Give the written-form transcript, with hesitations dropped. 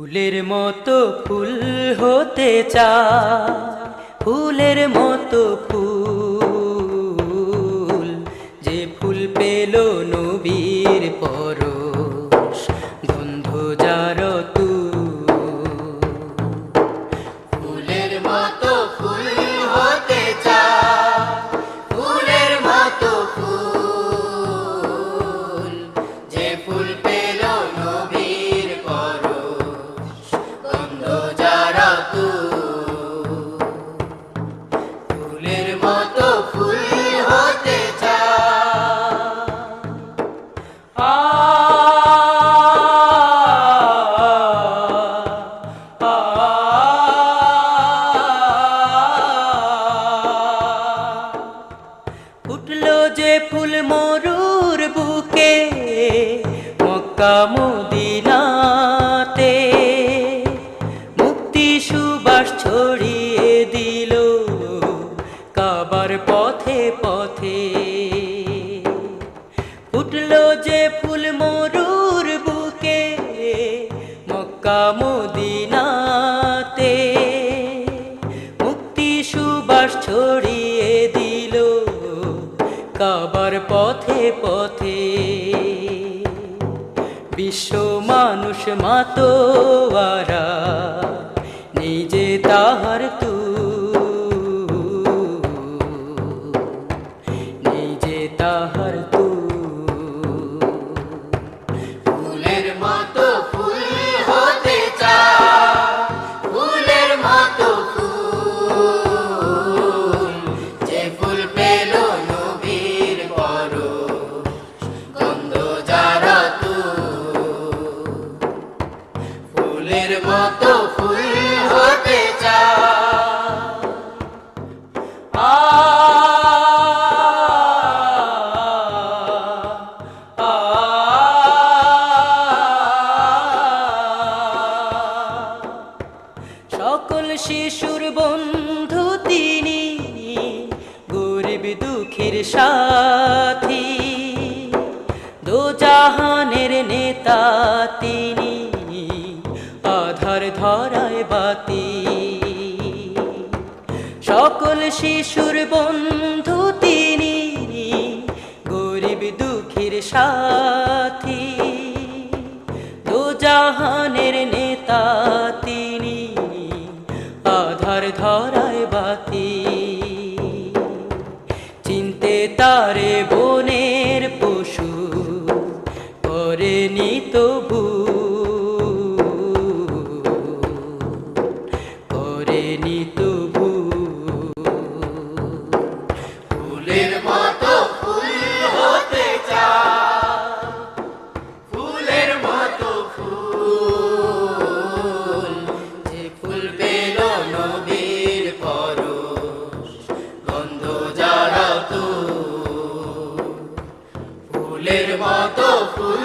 ফুলের মতো ফুল হতে চায়, ফুলের মতো ফুল, যে ফুল পেল নবীর পরশ, গন্ধ যার তুল। ফুলের মতো ফুল হতে চায়, ফুলের মতো ফুল, যে ফুল পেল নবীর পরশ, গন্ধ যার তুল। ফুলের মতো ফুল হতে চায়। ফুটলো যে ফুল মরুর বুকে, মক্কা মদিনাতে, মুক্তি সুবাস ছড়িয়ে দিল কাবার পথে পথে। ফুটলো যে ফুল মরুর বুকে, মক্কা মদিনাতে, মুক্তি সুবাস ছড়িয়ে দিল কাবার পথে পথে। বিশ্ব মানুষ মাতোয়ারা নিজে তাহার তুল, নিজে তাহার তুল। ফুলের মতো ফুল হতে চায়, ফুলের মতো ফুল, যে ফুল পেল নবীর পরশ, গন্ধ যার তুল। ফুলের মতো ফুল হতে চায়। সকল শিশুর বন্ধু তিনি, গরিব দুঃখীর সাথী, দোজাহানের নেতা তিনি, আধার ধরায় বাতি। সকল শিশুর বন্ধু তিনি, গরিব দুঃখীর সাথী, দোজাহানের নেতা তিনি, আধার ধরায় বাতি। চিনতে তারে বনের পশু করেনি তবু, করেনি তবু। ফুলের মতো ফুল হতে চায়, ফুলের মতো ফুল, যে ফুল পেল নবীর পরশ, গন্ধ যার তুল। ফুলের মতো ফুল